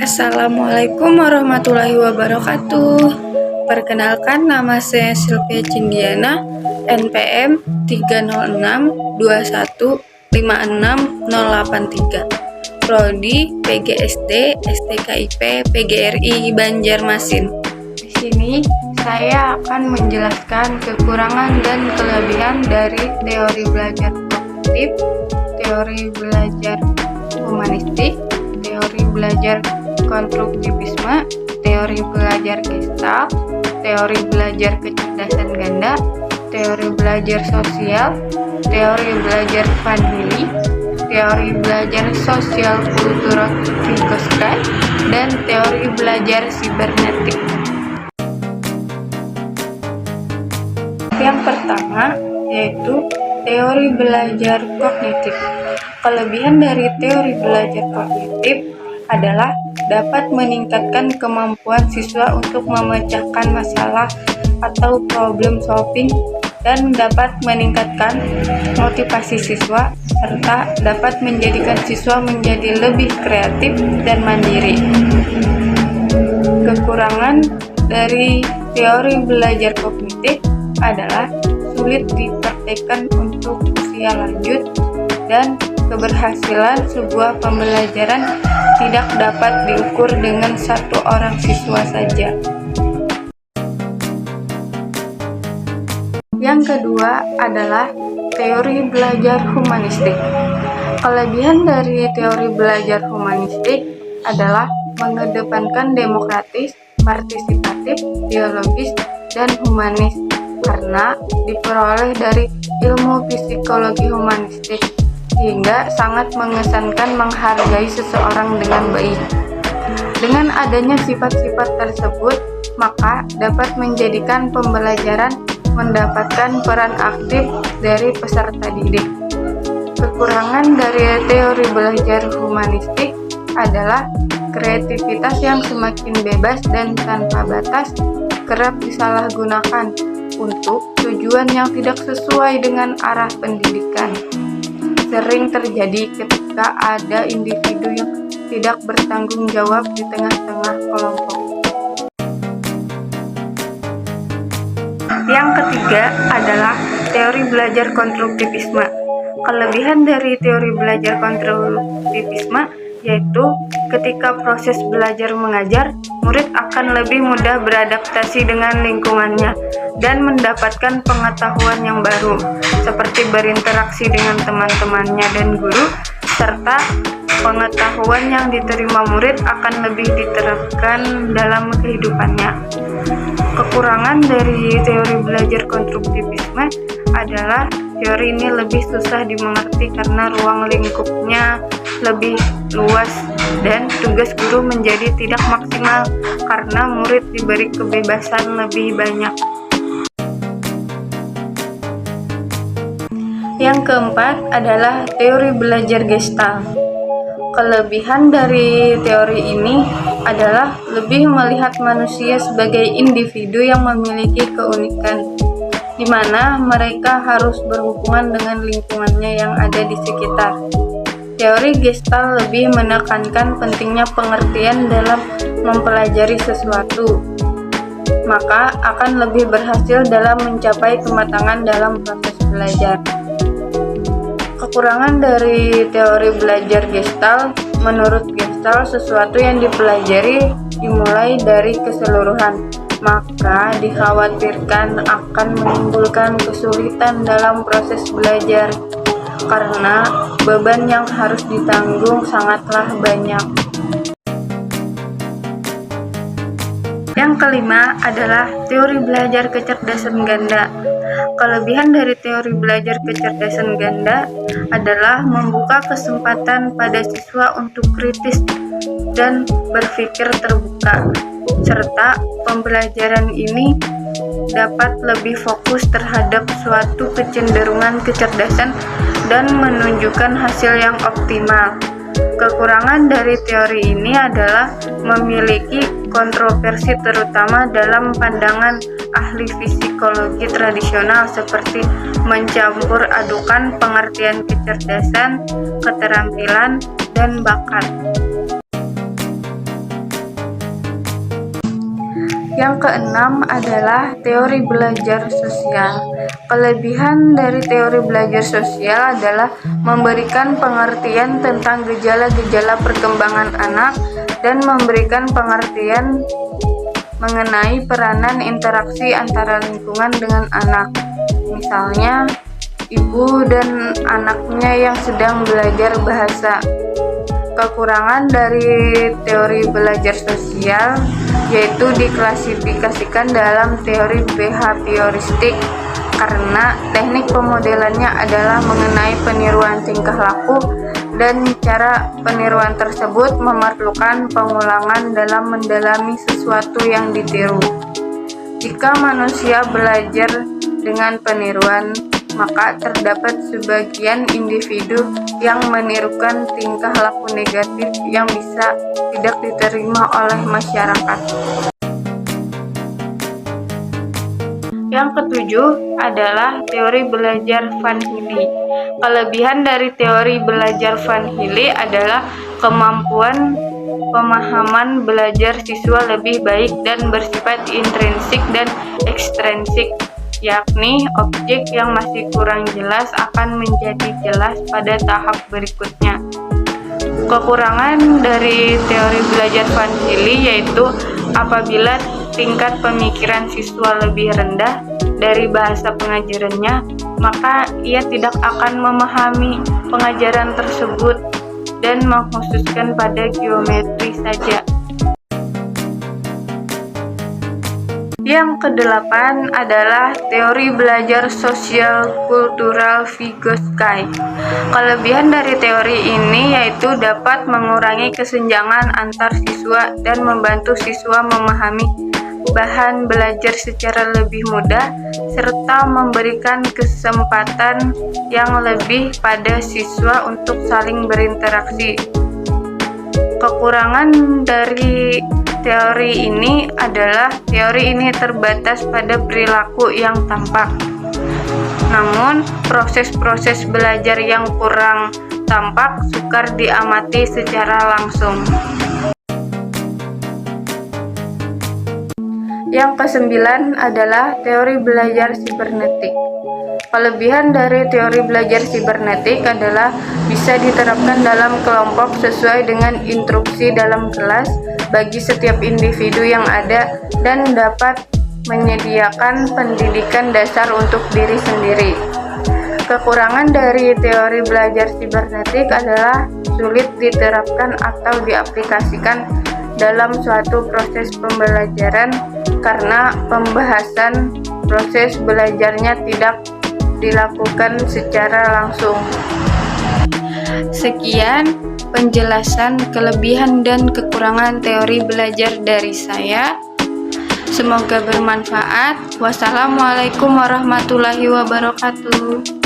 Assalamualaikum warahmatullahi wabarakatuh. Perkenalkan, nama saya Sylvia Cindiana, NPM 30621566083, Prodi PGSD STKIP PGRI Banjarmasin. Di sini saya akan menjelaskan kekurangan dan kelebihan dari teori belajar kognitif, teori belajar humanistik, teori belajar konstruktivisme, teori belajar Gestalt, teori belajar kecerdasan ganda, teori belajar sosial, teori belajar Van Hille, teori belajar sosial kultural Vygotsky, dan teori belajar sibernetik. Yang pertama yaitu teori belajar kognitif. Kelebihan dari teori belajar kognitif adalah dapat meningkatkan kemampuan siswa untuk memecahkan masalah atau problem solving dan dapat meningkatkan motivasi siswa serta dapat menjadikan siswa menjadi lebih kreatif dan mandiri. Kekurangan dari teori belajar kognitif adalah sulit dipraktikkan untuk usia lanjut dan keberhasilan sebuah pembelajaran tidak dapat diukur dengan satu orang siswa saja. Yang kedua adalah teori belajar humanistik. Kelebihan dari teori belajar humanistik adalah mengedepankan demokratis, partisipatif, dialogis, dan humanis karena diperoleh dari ilmu psikologi humanistik, sehingga sangat mengesankan menghargai seseorang dengan baik. Dengan adanya sifat-sifat tersebut, maka dapat menjadikan pembelajaran mendapatkan peran aktif dari peserta didik. Kekurangan dari teori belajar humanistik adalah kreativitas yang semakin bebas dan tanpa batas kerap disalahgunakan untuk tujuan yang tidak sesuai dengan arah pendidikan. Sering terjadi ketika ada individu yang tidak bertanggung jawab di tengah-tengah kelompok. Yang ketiga adalah teori belajar konstruktivisme. Kelebihan dari teori belajar konstruktivisme yaitu ketika proses belajar mengajar, murid akan lebih mudah beradaptasi dengan lingkungannya dan mendapatkan pengetahuan yang baru, seperti berinteraksi dengan teman-temannya dan guru, serta pengetahuan yang diterima murid akan lebih diterapkan dalam kehidupannya. Kekurangan dari teori belajar konstruktivisme adalah teori ini lebih susah dimengerti karena ruang lingkupnya lebih luas dan tugas guru menjadi tidak maksimal karena murid diberi kebebasan lebih banyak. Yang keempat adalah teori belajar Gestalt. Kelebihan dari teori ini adalah lebih melihat manusia sebagai individu yang memiliki keunikan, di mana mereka harus berhubungan dengan lingkungannya yang ada di sekitar. Teori Gestalt lebih menekankan pentingnya pengertian dalam mempelajari sesuatu, maka akan lebih berhasil dalam mencapai kematangan dalam proses belajar. Kekurangan dari teori belajar Gestalt, menurut Gestalt sesuatu yang dipelajari dimulai dari keseluruhan, maka dikhawatirkan akan menimbulkan kesulitan dalam proses belajar karena beban yang harus ditanggung sangatlah banyak. Yang kelima adalah teori belajar kecerdasan ganda. Kelebihan dari teori belajar kecerdasan ganda adalah membuka kesempatan pada siswa untuk kritis dan berpikir terbuka, serta pembelajaran ini dapat lebih fokus terhadap suatu kecenderungan kecerdasan dan menunjukkan hasil yang optimal. Kekurangan dari teori ini adalah memiliki kontroversi terutama dalam pandangan ahli psikologi tradisional seperti mencampur adukan pengertian kecerdasan, keterampilan, dan bakat. Yang keenam adalah teori belajar sosial. Kelebihan dari teori belajar sosial adalah memberikan pengertian tentang gejala-gejala perkembangan anak dan memberikan pengertian mengenai peranan interaksi antara lingkungan dengan anak. Misalnya, ibu dan anaknya yang sedang belajar bahasa. Kekurangan dari teori belajar sosial yaitu diklasifikasikan dalam teori behavioristik karena teknik pemodelannya adalah mengenai peniruan tingkah laku dan cara peniruan tersebut memerlukan pengulangan dalam mendalami sesuatu yang ditiru. Jika manusia belajar dengan peniruan, maka terdapat sebagian individu yang menirukan tingkah laku negatif yang bisa tidak diterima oleh masyarakat. Yang ketujuh adalah teori belajar Van Hille. Kelebihan dari teori belajar Van Hille adalah kemampuan pemahaman belajar siswa lebih baik dan bersifat intrinsik dan ekstrinsik, yakni objek yang masih kurang jelas akan menjadi jelas pada tahap berikutnya. Kekurangan dari teori belajar Van Hille yaitu apabila tingkat pemikiran siswa lebih rendah dari bahasa pengajarannya, maka ia tidak akan memahami pengajaran tersebut dan mengkhususkan pada geometri saja. Yang kedelapan adalah teori belajar sosial kultural Vygotsky. Kelebihan dari teori ini yaitu dapat mengurangi kesenjangan antar siswa dan membantu siswa memahami bahan belajar secara lebih mudah serta memberikan kesempatan yang lebih pada siswa untuk saling berinteraksi. Kekurangan dari teori ini adalah teori ini terbatas pada perilaku yang tampak. Namun, proses-proses belajar yang kurang tampak sukar diamati secara langsung. Yang kesembilan adalah teori belajar sibernetik. Kelebihan dari teori belajar sibernetik adalah bisa diterapkan dalam kelompok sesuai dengan instruksi dalam kelas bagi setiap individu yang ada dan dapat menyediakan pendidikan dasar untuk diri sendiri. Kekurangan dari teori belajar sibernetik adalah sulit diterapkan atau diaplikasikan dalam suatu proses pembelajaran karena pembahasan proses belajarnya tidak dilakukan secara langsung. Sekian penjelasan kelebihan dan kekurangan teori belajar dari saya. Semoga bermanfaat. Wassalamualaikum warahmatullahi wabarakatuh.